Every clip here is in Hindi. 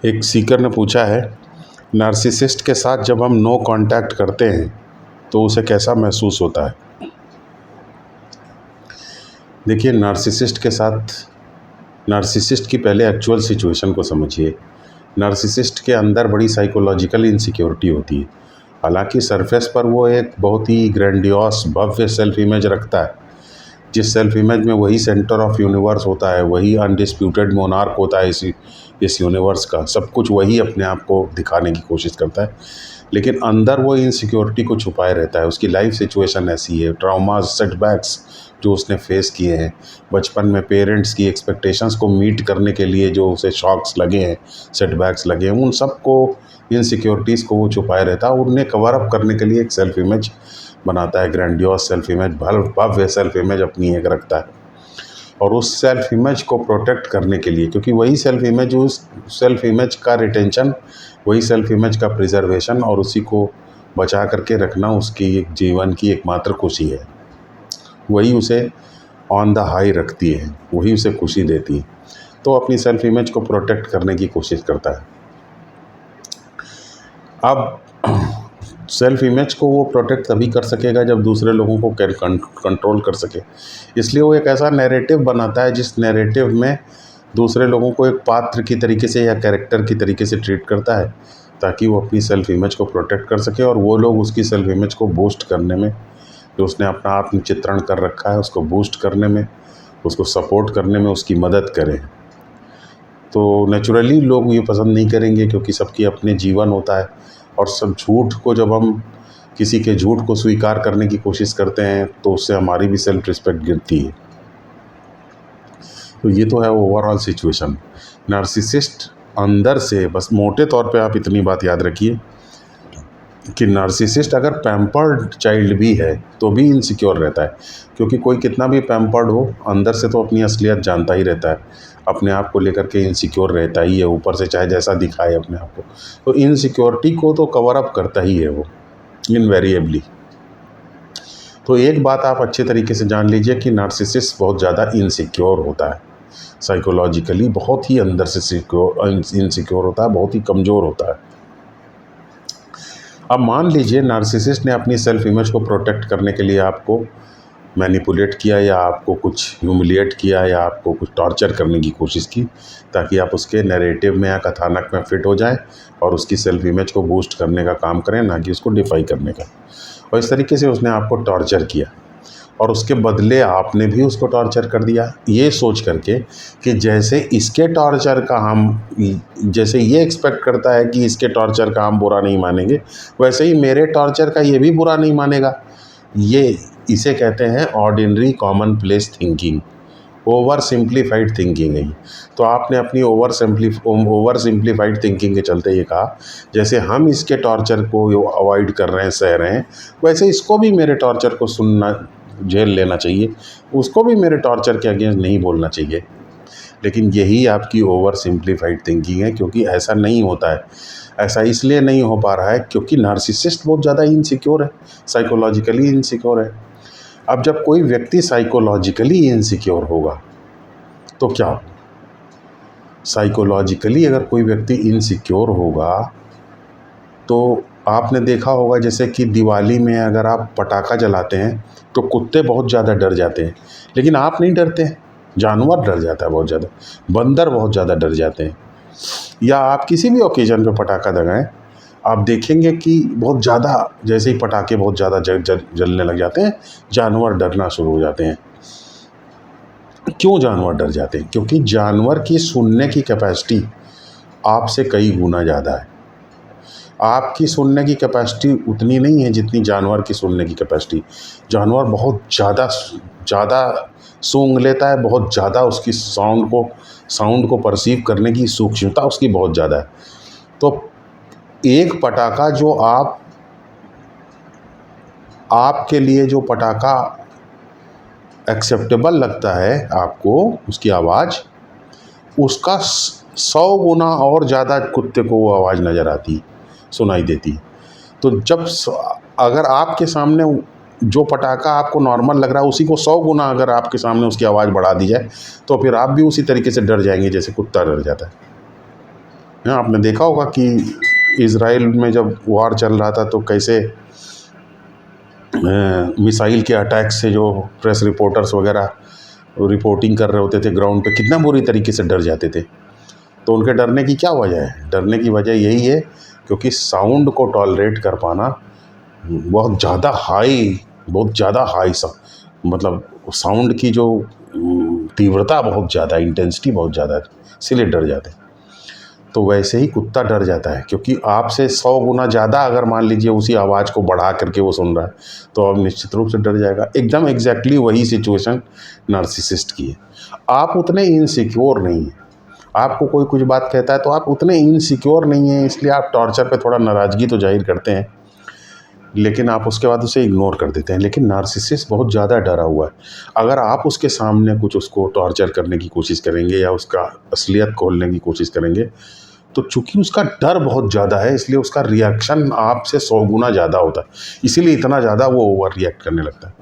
एक सीकर ने पूछा है, नार्सिसिस्ट के साथ जब हम नो कांटेक्ट करते हैं तो उसे कैसा महसूस होता है। देखिए, नार्सिसिस्ट की पहले एक्चुअल सिचुएशन को समझिए। नार्सिसिस्ट के अंदर बड़ी साइकोलॉजिकल इनसिक्योरिटी होती है। हालांकि सरफेस पर वो एक बहुत ही ग्रैंडियोस भव्य सेल्फ इमेज रखता है, जिस सेल्फ इमेज में वही सेंटर ऑफ यूनिवर्स होता है, वही अनडिस्प्यूटेड मोनार्क होता है इस यूनिवर्स का, सब कुछ वही अपने आप को दिखाने की कोशिश करता है। लेकिन अंदर वो इनसिक्योरिटी को छुपाए रहता है। उसकी लाइफ सिचुएशन ऐसी है, ट्रॉमास, सेटबैक्स जो उसने फेस किए हैं बचपन में, पेरेंट्स की एक्सपेक्टेशंस को मीट करने के लिए जो उसे शॉक्स लगे हैं, सेटबैक्स लगे हैं, उन सबको, इनसिक्योरिटीज़ को वो छुपाए रहता है। उन्हें कवर अप करने के लिए एक सेल्फ इमेज बनाता है, ग्रैंडियोस सेल्फ इमेज, भव्य सेल्फ इमेज अपनी एक रखता है। और उस सेल्फ इमेज को प्रोटेक्ट करने के लिए, क्योंकि वही सेल्फ इमेज, उस सेल्फ इमेज का रिटेंशन, वही सेल्फ इमेज का प्रिजर्वेशन और उसी को बचा करके रखना उसकी एक जीवन की एकमात्र खुशी है। वही उसे ऑन द हाई रखती है, वही उसे खुशी देती है। तो अपनी सेल्फ इमेज को प्रोटेक्ट करने की कोशिश करता है। अब सेल्फ इमेज को वो प्रोटेक्ट तभी कर सकेगा जब दूसरे लोगों को कंट्रोल कर सके। इसलिए वो एक ऐसा नैरेटिव बनाता है जिस नैरेटिव में दूसरे लोगों को एक पात्र की तरीके से या कैरेक्टर की तरीके से ट्रीट करता है, ताकि वो अपनी सेल्फ इमेज को प्रोटेक्ट कर सके और वो लोग उसकी सेल्फ इमेज को बूस्ट करने में, जो उसने अपना आत्मचित्रण कर रखा है उसको बूस्ट करने में, उसको सपोर्ट करने में उसकी मदद करें। तो नेचुरली लोग ये पसंद नहीं करेंगे, क्योंकि सबकी अपने जीवन होता है। और सब झूठ को, जब हम किसी के झूठ को स्वीकार करने की कोशिश करते हैं तो उससे हमारी भी सेल्फ रिस्पेक्ट गिरती है। तो ये तो है ओवरऑल सिचुएशन। नार्सिसिस्ट अंदर से, बस मोटे तौर पे आप इतनी बात याद रखिए कि नार्सिसिस्ट अगर पैम्पर्ड चाइल्ड भी है तो भी इनसिक्योर रहता है, क्योंकि कोई कितना भी पैम्पर्ड हो, अंदर से तो अपनी असलियत जानता ही रहता है, अपने आप को लेकर के इनसिक्योर रहता ही है, ऊपर से चाहे जैसा दिखाए अपने आप को। तो इनसिक्योरिटी को तो कवर अप करता ही है वो, इनवेरिएबली। तो एक बात आप अच्छे तरीके से जान लीजिए कि नार्सिसिस्ट बहुत ज़्यादा इनसिक्योर होता है, साइकोलॉजिकली बहुत ही अंदर से इनसिक्योर होता है, बहुत ही कमज़ोर होता है। अब मान लीजिए नार्सिसिस्ट ने अपनी सेल्फ इमेज को प्रोटेक्ट करने के लिए आपको मैनिपुलेट किया, या आपको कुछ ह्यूमिलिएट किया, या आपको कुछ टॉर्चर करने की कोशिश की, ताकि आप उसके नैरेटिव में या कथानक में फिट हो जाएं और उसकी सेल्फ इमेज को बूस्ट करने का काम करें, ना कि उसको डिफाई करने का। और इस तरीके से उसने आपको टॉर्चर किया और उसके बदले आपने भी उसको टॉर्चर कर दिया, ये सोच करके कि जैसे इसके टॉर्चर का जैसे ये एक्सपेक्ट करता है कि इसके टॉर्चर का हम बुरा नहीं मानेंगे, वैसे ही मेरे टॉर्चर का ये भी बुरा नहीं मानेगा। इसे कहते हैं ordinary common place thinking, over simplified thinking है ये। तो आपने अपनी ओवर सिंप्लीफाइड थिंकिंग के चलते ये कहा, जैसे हम इसके टॉर्चर को अवॉइड कर रहे हैं, सह रहे हैं, वैसे इसको भी मेरे टॉर्चर को सुनना, झेल लेना चाहिए, उसको भी मेरे टॉर्चर के अगेंस्ट नहीं बोलना चाहिए। लेकिन यही आपकी ओवर सिंप्लीफाइड थिंकिंग है, क्योंकि ऐसा नहीं होता है। ऐसा इसलिए नहीं हो पा रहा है क्योंकि नार्सिसिस्ट बहुत ज़्यादा इनसिक्योर है, साइकोलॉजिकली इनसिक्योर है। अब जब कोई व्यक्ति साइकोलॉजिकली इनसिक्योर होगा तो क्या, साइकोलॉजिकली अगर कोई व्यक्ति इनसिक्योर होगा तो आपने देखा होगा जैसे कि दिवाली में अगर आप पटाखा जलाते हैं तो कुत्ते बहुत ज़्यादा डर जाते हैं, लेकिन आप नहीं डरते हैं। जानवर डर जाता है बहुत ज़्यादा, बंदर बहुत ज़्यादा डर जाते हैं। या आप किसी भी ओकेजन पे पटाखा दगाएं, आप देखेंगे कि बहुत ज़्यादा, जैसे ही पटाखे बहुत ज़्यादा जलने लग जाते हैं, जानवर डरना शुरू हो जाते हैं। क्यों जानवर डर जाते हैं? क्योंकि जानवर की सुनने की कैपेसिटी आपसे कई गुना ज़्यादा है। आपकी सुनने की कैपेसिटी उतनी नहीं है जितनी जानवर की सुनने की कैपेसिटी। जानवर बहुत ज़्यादा सूंघ लेता है, बहुत ज़्यादा उसकी साउंड को परसीव करने की सूक्ष्मता उसकी बहुत ज़्यादा है। तो एक पटाखा जो आपके लिए जो पटाखा एक्सेप्टेबल लगता है आपको, उसकी आवाज़, उसका 100 गुना और ज़्यादा कुत्ते को वो आवाज़ नज़र आती, सुनाई देती। तो अगर आपके सामने जो पटाखा आपको नॉर्मल लग रहा है, उसी को 100 गुना अगर आपके सामने उसकी आवाज़ बढ़ा दी जाए, तो फिर आप भी उसी तरीके से डर जाएंगे जैसे कुत्ता डर जाता है। हाँ, आपने देखा होगा कि इज़राइल में जब वॉर चल रहा था तो कैसे मिसाइल के अटैक से जो प्रेस रिपोर्टर्स वगैरह रिपोर्टिंग कर रहे होते थे ग्राउंड पे, कितना बुरी तरीके से डर जाते थे। तो उनके डरने की क्या वजह है? डरने की वजह यही है क्योंकि साउंड को टॉलरेट कर पाना बहुत ज़्यादा हाई मतलब साउंड की जो तीव्रता बहुत ज़्यादा, इंटेंसिटी बहुत ज़्यादा है, इसीलिए डर जाते हैं। तो वैसे ही कुत्ता डर जाता है क्योंकि आपसे 100 गुना ज़्यादा अगर मान लीजिए उसी आवाज़ को बढ़ा करके वो सुन रहा है तो अब निश्चित रूप से डर जाएगा। एकदम एग्जैक्टली वही सिचुएशन नार्सिसिस्ट की है। आप उतने इनसिक्योर नहीं हैं, आपको कोई कुछ बात कहता है तो आप उतने इनसिक्योर नहीं हैं, इसलिए आप टॉर्चर पे थोड़ा नाराज़गी तो जाहिर करते हैं, लेकिन आप उसके बाद उसे इग्नोर कर देते हैं। लेकिन नार्सिसिस्ट बहुत ज़्यादा डरा हुआ है। अगर आप उसके सामने कुछ उसको टॉर्चर करने की कोशिश करेंगे या उसका असलियत खोलने की कोशिश करेंगे तो चूंकि उसका डर बहुत ज़्यादा है इसलिए उसका रिएक्शन आपसे 100 गुना ज़्यादा होता है, इसीलिए इतना ज़्यादा वो ओवर रिएक्ट करने लगता है।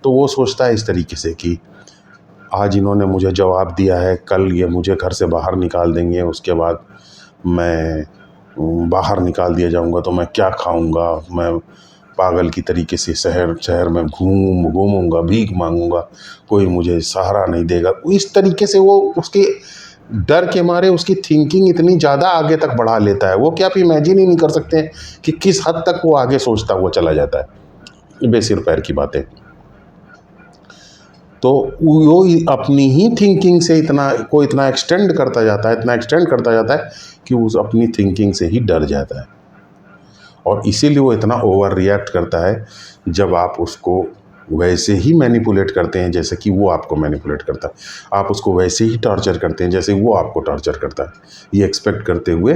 तो वो सोचता है इस तरीके से कि आज इन्होंने मुझे जवाब दिया है, कल ये मुझे घर से बाहर निकाल देंगे, उसके बाद मैं बाहर निकाल दिया जाऊंगा तो मैं क्या खाऊंगा, मैं पागल की तरीके से शहर शहर में घूमूंगा, भीख मांगूंगा, कोई मुझे सहारा नहीं देगा। इस तरीके से वो उसके डर के मारे उसकी थिंकिंग इतनी ज़्यादा आगे तक बढ़ा लेता है वो कि आप इमेजिन ही नहीं कर सकते हैं कि किस हद तक वो आगे सोचता हुआ चला जाता है। बेसिर पैर की बातें। तो वो अपनी ही थिंकिंग से इतना एक्सटेंड करता जाता है कि उस अपनी थिंकिंग से ही डर जाता है और इसीलिए वो इतना ओवर रिएक्ट करता है। जब आप उसको वैसे ही मैनिपुलेट करते हैं जैसे कि वो आपको मैनिपुलेट करता है, आप उसको वैसे ही टॉर्चर करते हैं जैसे वो आपको टॉर्चर करता है, ये एक्सपेक्ट करते हुए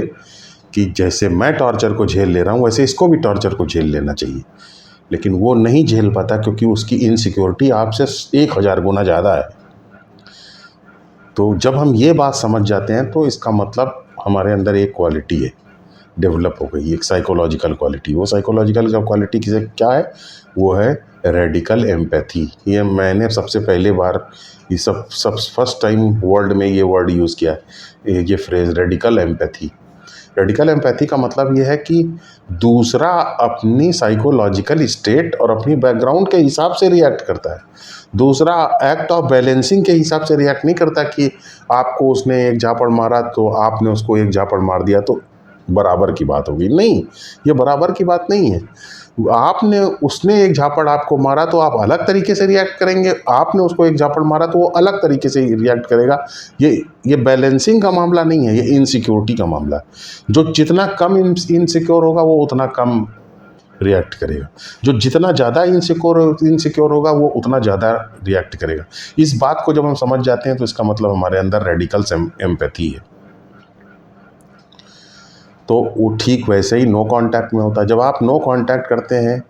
कि जैसे मैं टॉर्चर को झेल ले रहा हूँ वैसे इसको भी टॉर्चर को झेल लेना चाहिए। लेकिन वो नहीं झेल पाता क्योंकि उसकी इनसिक्योरिटी आपसे 1000 गुना ज़्यादा है। तो जब हम ये बात समझ जाते हैं तो इसका मतलब हमारे अंदर एक क्वालिटी है, डेवलप हो गई, एक साइकोलॉजिकल क्वालिटी। वो साइकोलॉजिकल क्वालिटी किसे क्या है? वो है रेडिकल एम्पैथी। ये मैंने सबसे पहले बार ये सब फर्स्ट टाइम वर्ल्ड में ये वर्ड यूज़ किया है, ये phrase radical empathy. Radical empathy का मतलब ये है कि दूसरा अपनी साइकोलॉजिकल स्टेट और अपनी बैकग्राउंड के हिसाब से रिएक्ट करता है। दूसरा एक्ट ऑफ बैलेंसिंग के हिसाब से रिएक्ट नहीं करता कि आपको उसने एक झापड़ मारा तो आपने उसको एक झापड़ मार दिया तो बराबर की बात होगी। नहीं, ये बराबर की बात नहीं है। उसने एक झापड़ आपको मारा तो आप अलग तरीके से रिएक्ट करेंगे, आपने उसको एक झापड़ मारा तो वो अलग तरीके से रिएक्ट करेगा। ये बैलेंसिंग का मामला नहीं है, ये इनसिक्योरिटी का मामला है। जो जितना कम इनसिक्योर होगा वो उतना कम रिएक्ट करेगा, जो जितना ज़्यादा इनसिक्योर होगा वो उतना ज़्यादा रिएक्ट करेगा। इस बात को जब हम समझ जाते हैं तो इसका मतलब हमारे अंदर रेडिकल एम्पैथी है। तो वो ठीक वैसे ही नो कांटेक्ट में होता है। जब आप नो कांटेक्ट करते हैं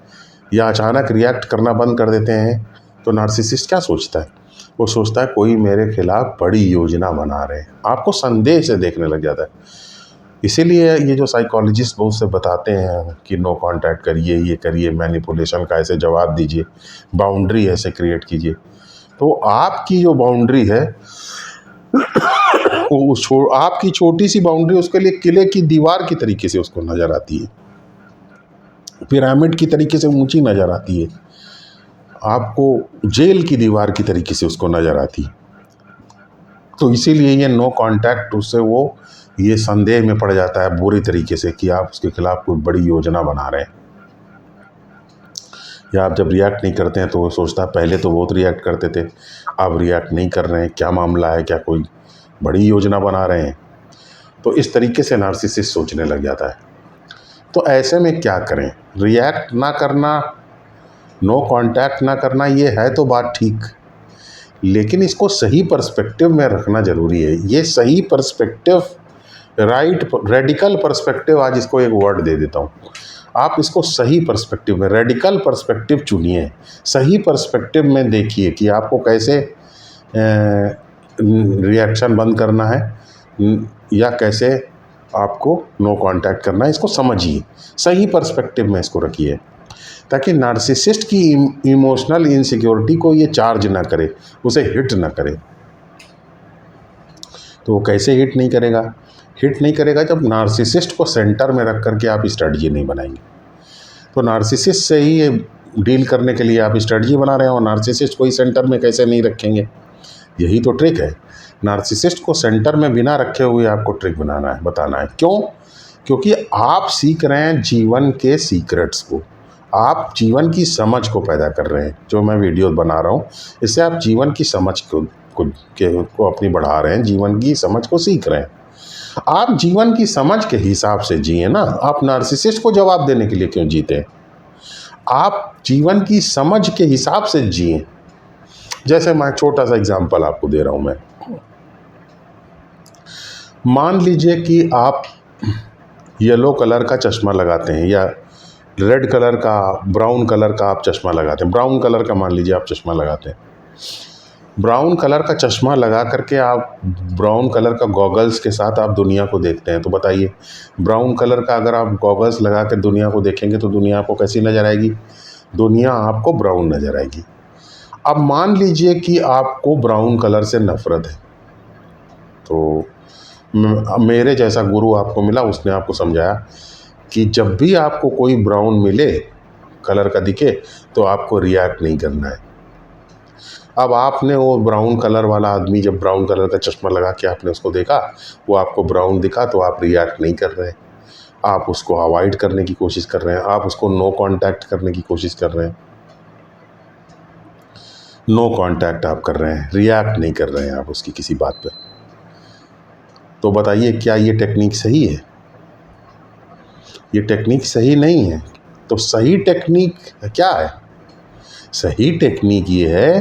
या अचानक रिएक्ट करना बंद कर देते हैं तो नार्सिसिस्ट क्या सोचता है? वो सोचता है कोई मेरे खिलाफ बड़ी योजना बना रहे हैं, आपको संदेह से देखने लग जाता है। इसीलिए ये जो साइकोलॉजिस्ट बहुत से बताते हैं कि नो कांटेक्ट करिए, ये करिए, मैनिपुलेशन का ऐसे जवाब दीजिए, बाउंड्री ऐसे क्रिएट कीजिए। तो आपकी जो बाउंड्री है आपकी छोटी सी बाउंड्री उसके लिए किले की दीवार की तरीके से उसको नज़र आती है, पिरामिड की तरीके से ऊंची नज़र आती है, आपको जेल की दीवार की तरीके से उसको नज़र आती है। तो इसीलिए ये नो कांटेक्ट उससे वो ये संदेह में पड़ जाता है बुरी तरीके से कि आप उसके खिलाफ कोई बड़ी योजना बना रहे हैं। या आप जब रिएक्ट नहीं करते हैं तो वो सोचता है पहले तो बहुत रिएक्ट करते थे, अब रिएक्ट नहीं कर रहे हैं, क्या मामला है, क्या कोई बड़ी योजना बना रहे हैं। तो इस तरीके से नार्सिसिस्ट सोचने लग जाता है। तो ऐसे में क्या करें? रिएक्ट ना करना, नो कांटेक्ट ना करना, ये है तो बात ठीक, लेकिन इसको सही पर्सपेक्टिव में रखना ज़रूरी है। ये सही पर्सपेक्टिव, रेडिकल पर्सपेक्टिव, आज इसको एक वर्ड दे देता हूँ। आप इसको सही पर्सपेक्टिव में, रेडिकल पर्सपेक्टिव चुनिए, सही पर्सपेक्टिव में देखिए कि आपको कैसे रिएक्शन बंद करना है या कैसे आपको नो कांटेक्ट करना है। इसको समझिए, सही पर्सपेक्टिव में इसको रखिए ताकि नार्सिसिस्ट की इमोशनल इनसिक्योरिटी को ये चार्ज ना करे, उसे हिट ना करे। तो वो कैसे हिट नहीं करेगा? हिट नहीं करेगा जब नार्सिसिस्ट को सेंटर में रख करके आप स्ट्रेटजी नहीं बनाएंगे। तो नार्सिसिस्ट से ही डील करने के लिए आप स्ट्रेटजी बना रहे हो, नार्सिसिस्ट को ही सेंटर में कैसे नहीं रखेंगे, यही तो ट्रिक है। नार्सिसिस्ट को सेंटर में बिना रखे हुए आपको ट्रिक बनाना है, बताना है। क्यों? क्योंकि आप सीख रहे हैं जीवन के सीक्रेट्स को, आप जीवन की समझ को पैदा कर रहे हैं। जो मैं वीडियो बना रहा हूँ, इससे आप जीवन की समझ को अपनी बढ़ा रहे हैं, जीवन की समझ को सीख रहे हैं। आप जीवन की समझ के हिसाब से जिए ना, आप नार्सिसिस्ट को जवाब देने के लिए क्यों जीते हैं? आप जीवन की समझ के हिसाब से जिए। जैसे मैं छोटा सा एग्जांपल आपको दे रहा हूं। मैं मान लीजिए कि आप येलो कलर का चश्मा लगाते हैं या रेड कलर का, ब्राउन कलर का आप चश्मा लगाते हैं। ब्राउन कलर का मान लीजिए आप चश्मा लगाते हैं। ब्राउन कलर का चश्मा लगा करके आप ब्राउन कलर का गॉगल्स के साथ आप दुनिया को देखते हैं। तो बताइए, ब्राउन कलर का अगर आप गॉगल्स लगा कर दुनिया को देखेंगे तो दुनिया आपको कैसी नज़र आएगी? दुनिया आपको ब्राउन नज़र आएगी। अब मान लीजिए कि आपको ब्राउन कलर से नफ़रत है, तो मेरे जैसा गुरु आपको मिला, उसने आपको समझाया कि जब भी आपको कोई ब्राउन मिले कलर का दिखे तो आपको रिएक्ट नहीं करना है। अब आपने वो ब्राउन कलर वाला आदमी, जब ब्राउन कलर का चश्मा लगा के आपने उसको देखा, वो आपको ब्राउन दिखा, तो आप रिएक्ट नहीं कर रहे हैं, आप उसको अवॉइड करने की कोशिश कर रहे हैं, आप उसको नो कांटेक्ट करने की कोशिश कर रहे हैं। नो कांटेक्ट आप कर रहे हैं, रिएक्ट नहीं कर रहे हैं आप उसकी किसी बात पे। तो बताइए, क्या ये टेक्निक सही है? ये टेक्निक सही नहीं है। तो सही टेक्निक क्या है? सही टेक्निक ये है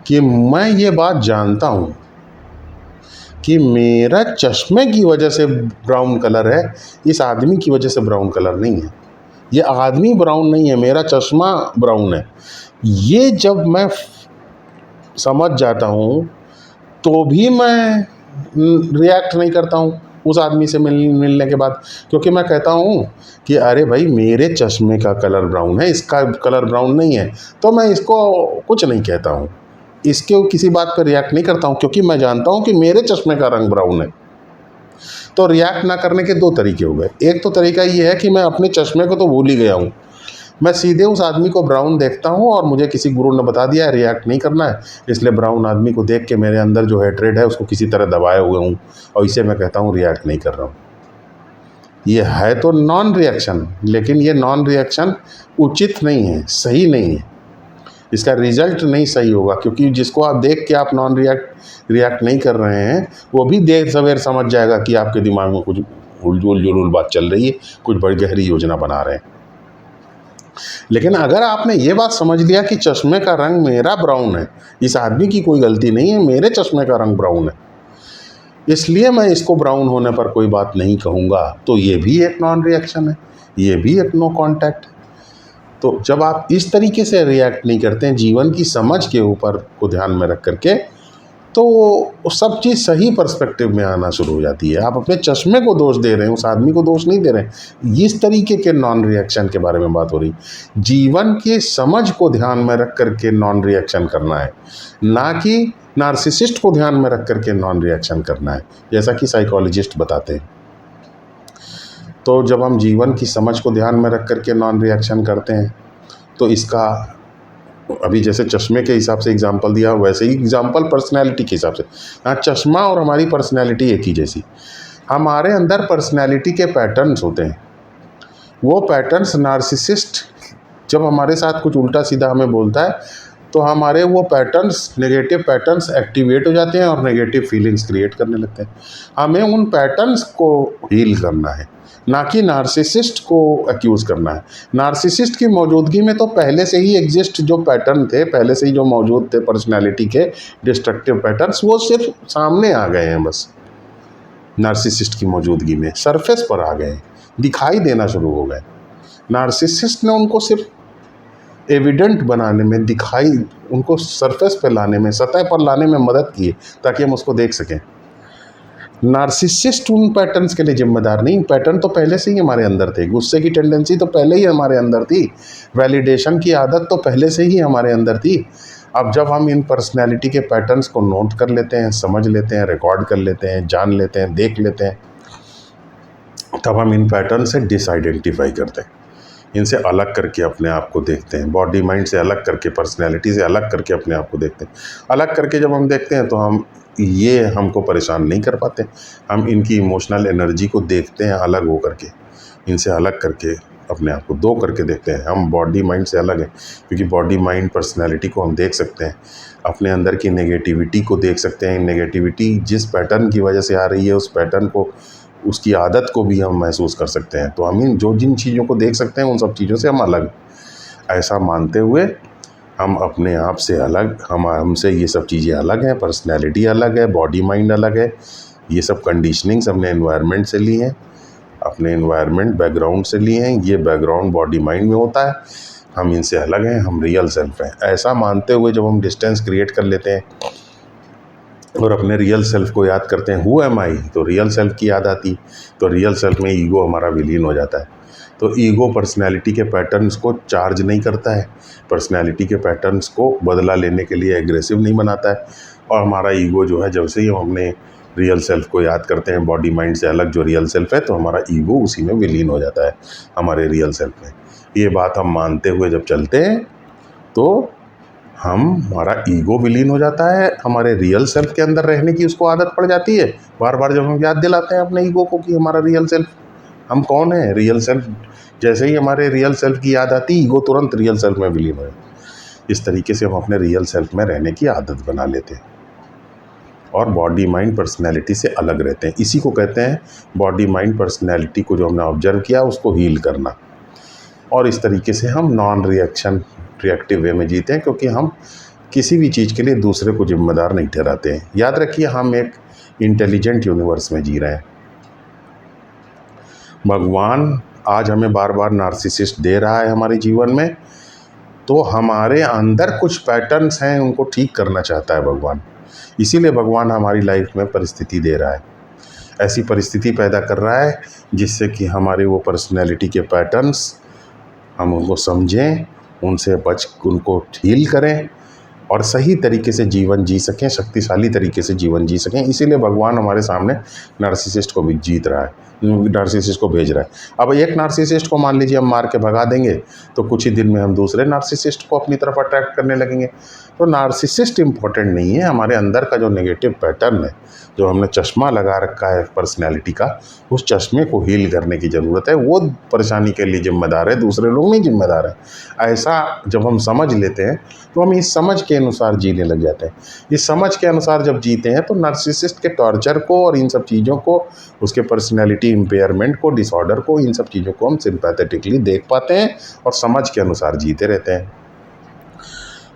कि मैं ये बात जानता हूँ कि मेरा चश्मे की वजह से ब्राउन कलर है, इस आदमी की वजह से ब्राउन कलर नहीं है। ये आदमी ब्राउन नहीं है, मेरा चश्मा ब्राउन है। ये जब मैं समझ जाता हूँ तो भी मैं रिएक्ट नहीं करता हूँ उस आदमी से मिलने के बाद, क्योंकि मैं कहता हूँ कि अरे भाई, मेरे चश्मे का कलर ब्राउन है, इसका कलर ब्राउन नहीं है, तो मैं इसको कुछ नहीं कहता हूँ, इसके किसी बात पर रिएक्ट नहीं करता हूँ, क्योंकि मैं जानता हूँ कि मेरे चश्मे का रंग ब्राउन है। तो रिएक्ट ना करने के दो तरीके हो गए। एक तो तरीका ये है कि मैं अपने चश्मे को तो भूल ही गया हूँ, मैं सीधे उस आदमी को ब्राउन देखता हूँ और मुझे किसी गुरु ने बता दिया है रिएक्ट नहीं करना है, इसलिए ब्राउन आदमी को देख के मेरे अंदर जो हेट्रेड है उसको किसी तरह दबाए हुए हूँ और इसे मैं कहता हूँ रिएक्ट नहीं कर रहा हूँ। ये है तो नॉन रिएक्शन, लेकिन ये नॉन रिएक्शन उचित नहीं है, सही नहीं है, इसका रिजल्ट नहीं सही होगा, क्योंकि जिसको आप देख के आप नॉन रिएक्ट नहीं कर रहे हैं, वो भी देर सवेर समझ जाएगा कि आपके दिमाग में कुछ उलझुल बात चल रही है, कुछ बड़ी गहरी योजना बना रहे हैं। लेकिन अगर आपने ये बात समझ लिया कि चश्मे का रंग मेरा ब्राउन है, इस आदमी की कोई गलती नहीं है, मेरे चश्मे का रंग ब्राउन है, इसलिए मैं इसको ब्राउन होने पर कोई बात नहीं कहूँगा, तो ये भी एक नॉन रिएक्शन है, ये भी एक नो कांटेक्ट। तो जब आप इस तरीके से रिएक्ट नहीं करते हैं जीवन की समझ के ऊपर को ध्यान में रख करके, तो सब चीज़ सही पर्सपेक्टिव में आना शुरू हो जाती है। आप अपने चश्मे को दोष दे रहे हैं, उस आदमी को दोष नहीं दे रहे हैं। इस तरीके के नॉन रिएक्शन के बारे में बात हो रही। जीवन के समझ को ध्यान में रख करके नॉन रिएक्शन करना है, ना कि नार्सिसिस्ट को ध्यान में रख करके नॉन रिएक्शन करना है, जैसा कि साइकोलॉजिस्ट बताते हैं। तो जब हम जीवन की समझ को ध्यान में रख करके नॉन रिएक्शन करते हैं, तो इसका अभी जैसे चश्मे के हिसाब से एग्जांपल दिया, वैसे ही एग्जांपल पर्सनैलिटी के हिसाब से। हाँ, चश्मा और हमारी पर्सनैलिटी एक ही जैसी। हमारे अंदर पर्सनैलिटी के पैटर्न्स होते हैं, वो पैटर्न्स नार्सिसिस्ट जब हमारे साथ कुछ उल्टा सीधा हमें बोलता है, तो हमारे वो पैटर्न्स, नेगेटिव पैटर्न्स एक्टिवेट हो जाते हैं और नेगेटिव फीलिंग्स क्रिएट करने लगते हैं। हमें उन पैटर्न्स को हील करना है, ना कि नार्सिसिस्ट को एक्यूज़ करना है। नार्सिसिस्ट की मौजूदगी में तो पहले से ही एग्जिस्ट जो पैटर्न थे, पहले से ही जो मौजूद थे पर्सनैलिटी के डिस्ट्रक्टिव पैटर्न्स, वो सिर्फ सामने आ गए हैं, बस नार्सिसिस्ट की मौजूदगी में सरफेस पर आ गए, दिखाई देना शुरू हो गए। नार्सिसिस्ट ने उनको सिर्फ एविडेंट बनाने में, उनको सरफेस पर लाने में, सतह पर लाने में मदद की, ताकि हम उसको देख सकें। नार्सिसिस्ट उन पैटर्न्स के लिए जिम्मेदार नहीं। पैटर्न तो पहले से ही हमारे अंदर थे, गुस्से की टेंडेंसी तो पहले ही हमारे अंदर थी, वैलिडेशन की आदत तो पहले से ही हमारे अंदर थी। अब जब हम इन पर्सनैलिटी के पैटर्न्स को नोट कर लेते हैं, समझ लेते हैं, रिकॉर्ड कर लेते हैं, जान लेते हैं, देख लेते हैं, तब हम इन पैटर्न से डिसआइडेंटिफाई करते हैं, इनसे अलग करके अपने आप को देखते हैं, बॉडी माइंड से अलग करके, पर्सनैलिटी से अलग करके अपने आप को देखते हैं। अलग करके जब हम देखते हैं तो ये हमको परेशान नहीं कर पाते। हम इनकी इमोशनल एनर्जी को देखते हैं अलग हो करके, इनसे अलग करके अपने आप को दो करके देखते हैं। हम बॉडी माइंड से अलग हैं, क्योंकि बॉडी माइंड पर्सनैलिटी को हम देख सकते हैं, अपने अंदर की नेगेटिविटी को देख सकते हैं। नेगेटिविटी जिस पैटर्न की वजह से आ रही है, उस पैटर्न को, उसकी आदत को भी हम महसूस कर सकते हैं। तो हम जिन चीज़ों को देख सकते हैं, उन सब चीज़ों से हम अलग, ऐसा मानते हुए हम अपने आप से अलग, हमसे ये सब चीज़ें अलग हैं, पर्सनैलिटी अलग है, बॉडी माइंड अलग है। ये सब कंडीशनिंग्स हमने एनवायरनमेंट से ली हैं, अपने एनवायरनमेंट बैकग्राउंड से लिए हैं। ये बैकग्राउंड बॉडी माइंड में होता है, हम इनसे अलग हैं, हम रियल सेल्फ हैं। ऐसा मानते हुए जब हम डिस्टेंस क्रिएट कर लेते हैं और अपने रियल सेल्फ को याद करते हैं, हु एम आई, तो रियल सेल्फ की याद आती, तो रियल सेल्फ में ईगो हमारा विलीन हो जाता है। तो ईगो पर्सनैलिटी के पैटर्न्स को चार्ज नहीं करता है, पर्सनैलिटी के पैटर्न्स को बदला लेने के लिए एग्रेसिव नहीं बनाता है। और हमारा ईगो जो है, जब से ही हम अपने रियल सेल्फ को याद करते हैं, बॉडी माइंड से अलग जो रियल सेल्फ है, तो हमारा ईगो उसी में विलीन हो जाता है, हमारे रियल सेल्फ में। ये बात हम मानते हुए जब चलते हैं तो हमारा ईगो विलीन हो जाता है, हमारे रियल सेल्फ के अंदर रहने की उसको आदत पड़ जाती है। बार बार जब हम याद दिलाते हैं अपने ईगो को कि हमारा रियल सेल्फ, हम कौन है, रियल सेल्फ, जैसे ही हमारे रियल सेल्फ की याद आती, ईगो तुरंत रियल सेल्फ में विलीन हो जाता है। इस तरीके से हम अपने रियल सेल्फ में रहने की आदत बना लेते हैं और बॉडी माइंड पर्सनैलिटी से अलग रहते हैं। इसी को कहते हैं बॉडी माइंड पर्सनैलिटी को जो हमने ऑब्जर्व किया उसको हील करना। और इस तरीके से हम नॉन रिएक्टिव वे में जीते हैं, क्योंकि हम किसी भी चीज़ के लिए दूसरे को जिम्मेदार नहीं ठहराते हैं। याद रखिए, हम एक इंटेलिजेंट यूनिवर्स में जी रहे हैं। भगवान आज हमें बार बार नार्सिसिस्ट दे रहा है हमारे जीवन में, तो हमारे अंदर कुछ पैटर्न्स हैं, उनको ठीक करना चाहता है भगवान। इसीलिए भगवान हमारी लाइफ में परिस्थिति दे रहा है, ऐसी परिस्थिति पैदा कर रहा है जिससे कि हमारे वो पर्सनैलिटी के पैटर्न्स, हम उनको समझें, उनसे उनको हील करें और सही तरीके से जीवन जी सकें, शक्तिशाली तरीके से जीवन जी सकें। इसीलिए भगवान हमारे सामने नार्सिसिस्ट को भी जीत रहा है, नार्सिसिस्ट को भेज रहा है। अब एक नार्सिसिस्ट को मान लीजिए हम मार के भगा देंगे, तो कुछ ही दिन में हम दूसरे नार्सिसिस्ट को अपनी तरफ अट्रैक्ट करने लगेंगे। तो नार्सिसिस्ट इम्पोर्टेंट नहीं है, हमारे अंदर का जो नेगेटिव पैटर्न है, जो हमने चश्मा लगा रखा है पर्सनैलिटी का, उस चश्मे को हील करने की ज़रूरत है। वो परेशानी के लिए जिम्मेदार है, दूसरे लोग नहीं जिम्मेदार हैं। ऐसा जब हम समझ लेते हैं तो हम इस समझ के अनुसार जीने लग जाते हैं। इस समझ के अनुसार जब जीते हैं तो नार्सिसिस्ट के टॉर्चर को और इन सब चीज़ों को, उसके पर्सनैलिटी इम्पेयरमेंट को, डिसऑर्डर को, इन सब चीज़ों को हम सिंपैथेटिकली देख पाते हैं और समझ के अनुसार जीते रहते हैं।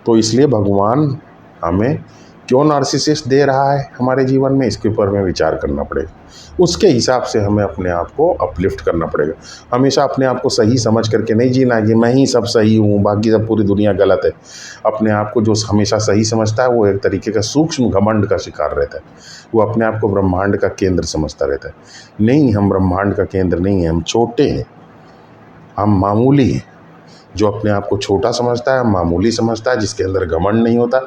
तो इसलिए भगवान हमें क्यों नार्सिसिस्ट दे रहा है हमारे जीवन में, इसके ऊपर हमें विचार करना पड़ेगा। उसके हिसाब से हमें अपने आप को अपलिफ्ट करना पड़ेगा। हमेशा अपने आप को सही समझ करके नहीं जीना है कि मैं ही सब सही हूँ, बाकी सब पूरी दुनिया गलत है। अपने आप को जो हमेशा सही समझता है वो एक तरीके का सूक्ष्म घमंड का शिकार रहता है। वो अपने आप को ब्रह्मांड का केंद्र समझता रहता है। नहीं, हम ब्रह्मांड का केंद्र नहीं हैं, हम छोटे हैं, हम मामूली हैं। जो अपने आप को छोटा समझता है, मामूली समझता है, जिसके अंदर घमंड नहीं होता,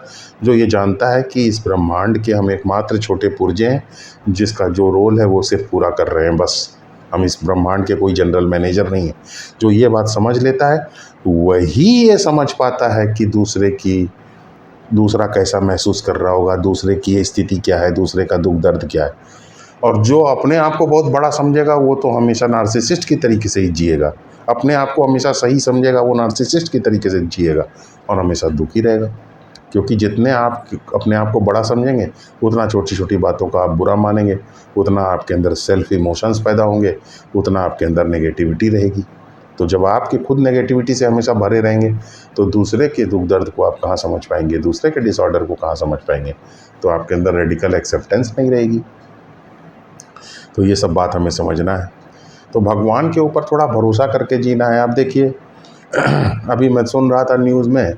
जो ये जानता है कि इस ब्रह्मांड के हम एकमात्र छोटे पुर्जे हैं, जिसका जो रोल है वो सिर्फ पूरा कर रहे हैं बस, हम इस ब्रह्मांड के कोई जनरल मैनेजर नहीं है। जो ये बात समझ लेता है वही ये समझ पाता है कि दूसरा कैसा महसूस कर रहा होगा, दूसरे की स्थिति क्या है, दूसरे का दुख दर्द क्या है। और जो अपने आप को बहुत बड़ा समझेगा वो तो हमेशा नार्सिसिस्ट की तरीके से ही जिएगा। अपने आप को हमेशा सही समझेगा वो नार्सिसिस्ट की तरीके से जिएगा और हमेशा दुखी रहेगा। क्योंकि जितने आप अपने आप को बड़ा समझेंगे, उतना छोटी छोटी बातों का आप बुरा मानेंगे, उतना आपके अंदर सेल्फ इमोशंस पैदा होंगे, उतना आपके अंदर नेगेटिविटी रहेगी। तो जब आपकी खुद नेगेटिविटी से हमेशा भरे रहेंगे तो दूसरे के दुख दर्द को आप कहाँ समझ पाएंगे, दूसरे के डिसऑर्डर को कहाँ समझ पाएंगे। तो आपके अंदर रेडिकल एक्सेप्टेंस नहीं रहेगी। तो ये सब बात हमें समझना है। तो भगवान के ऊपर थोड़ा भरोसा करके जीना है। आप देखिए, अभी मैं सुन रहा था न्यूज़ में,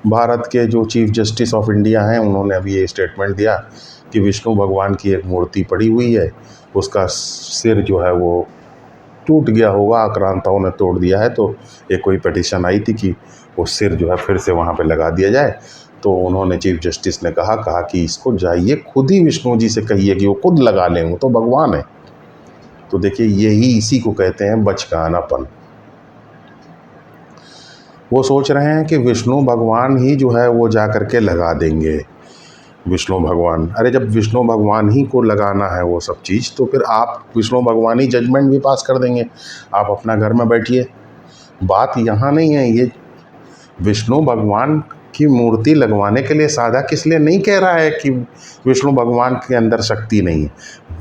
भारत के जो चीफ जस्टिस ऑफ इंडिया हैं, उन्होंने अभी ये स्टेटमेंट दिया कि विष्णु भगवान की एक मूर्ति पड़ी हुई है, उसका सिर जो है वो टूट गया होगा, आक्रांताओं ने तोड़ दिया है। तो एक कोई पिटीशन आई थी कि वो सिर जो है फिर से वहाँ पे लगा दिया जाए। तो उन्होंने, चीफ जस्टिस ने कहा कि इसको जाइए खुद ही विष्णु जी से कहिए कि वो खुद लगा लें, वो तो भगवान है। तो देखिए यही इसी को कहते हैं बचकानापन। वो सोच रहे हैं कि विष्णु भगवान ही जो है वो जा कर के लगा देंगे। विष्णु भगवान, अरे जब विष्णु भगवान ही को लगाना है वो सब चीज़, तो फिर आप विष्णु भगवान ही जजमेंट भी पास कर देंगे। आप अपना घर में बैठिए। बात यहाँ नहीं है, ये विष्णु भगवान की मूर्ति लगवाने के लिए साधा किस लिए नहीं कह रहा है कि विष्णु भगवान के अंदर शक्ति नहीं है।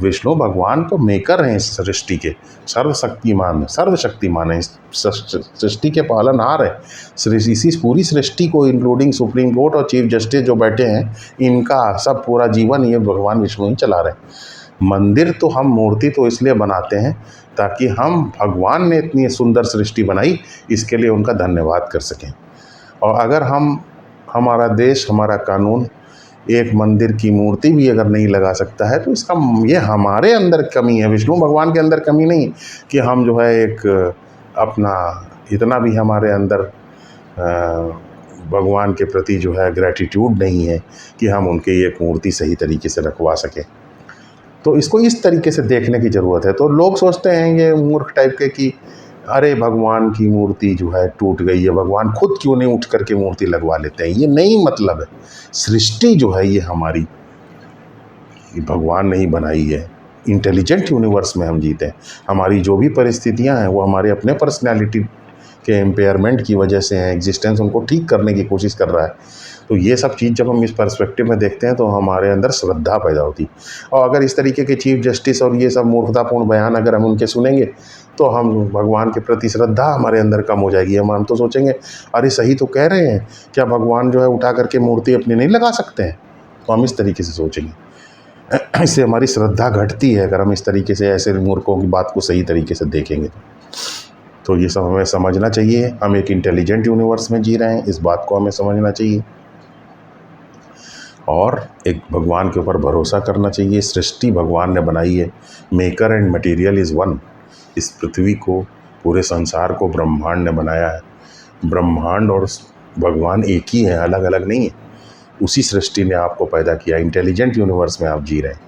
विष्णु भगवान तो मेकर हैं इस सृष्टि के, सर्वशक्तिमान है, सृष्टि के पालनहार है। इसी पूरी सृष्टि को इंक्लूडिंग सुप्रीम कोर्ट और चीफ जस्टिस जो बैठे हैं, इनका सब पूरा जीवन ये भगवान विष्णु ही चला रहे हैं। मंदिर तो हम, मूर्ति तो इसलिए बनाते हैं ताकि हम भगवान ने इतनी सुंदर सृष्टि बनाई, इसके लिए उनका धन्यवाद कर सकें। और अगर हमारा देश, हमारा कानून एक मंदिर की मूर्ति भी अगर नहीं लगा सकता है, तो इसका ये हमारे अंदर कमी है, विष्णु भगवान के अंदर कमी नहीं कि हम जो है एक अपना इतना भी हमारे अंदर भगवान के प्रति जो है ग्रैटिट्यूड नहीं है कि हम उनके एक मूर्ति सही तरीके से रखवा सकें। तो इसको इस तरीके से देखने की ज़रूरत है। तो लोग सोचते हैं ये मूर्ख टाइप के कि अरे भगवान की मूर्ति जो है टूट गई है, भगवान खुद क्यों नहीं उठ करके मूर्ति लगवा लेते हैं। ये नहीं मतलब है। सृष्टि जो है ये हमारी भगवान ने ही बनाई है। इंटेलिजेंट यूनिवर्स में हम जीते हैं। हमारी जो भी परिस्थितियां हैं वो हमारे अपने पर्सनैलिटी के एम्पेयरमेंट की वजह से हैं। एग्जिस्टेंस उनको ठीक करने की कोशिश कर रहा है। तो ये सब चीज़ जब हम इस पर्सपेक्टिव में देखते हैं तो हमारे अंदर श्रद्धा पैदा होती। और अगर इस तरीके के चीफ जस्टिस और ये सब मूर्खतापूर्ण बयान अगर हम उनके सुनेंगे तो हम भगवान के प्रति श्रद्धा हमारे अंदर कम हो जाएगी। हम तो सोचेंगे अरे सही तो कह रहे हैं, क्या भगवान जो है उठा करके मूर्ति अपनी नहीं लगा सकते हैं। तो हम इस तरीके से सोचेंगे। इससे हमारी श्रद्धा घटती है अगर हम इस तरीके से ऐसे मूर्खों की बात को सही तरीके से देखेंगे। तो ये सब हमें समझना चाहिए। हम एक इंटेलिजेंट यूनिवर्स में जी रहे हैं, इस बात को हमें समझना चाहिए और एक भगवान के ऊपर भरोसा करना चाहिए। सृष्टि भगवान ने बनाई है। Maker and material is one. इस पृथ्वी को, पूरे संसार को ब्रह्मांड ने बनाया है। ब्रह्मांड और भगवान एक ही है, अलग अलग नहीं है। उसी सृष्टि ने आपको पैदा किया। इंटेलिजेंट यूनिवर्स में आप जी रहे हैं।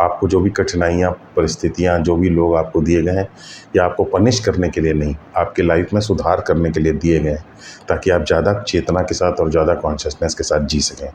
आपको जो भी कठिनाइयाँ, परिस्थितियाँ, जो भी लोग आपको दिए गए हैं, या आपको पनिश करने के लिए नहीं, आपके लाइफ में सुधार करने के लिए दिए गए हैं, ताकि आप ज़्यादा चेतना के साथ और ज़्यादा कॉन्शियसनेस के साथ जी सकें।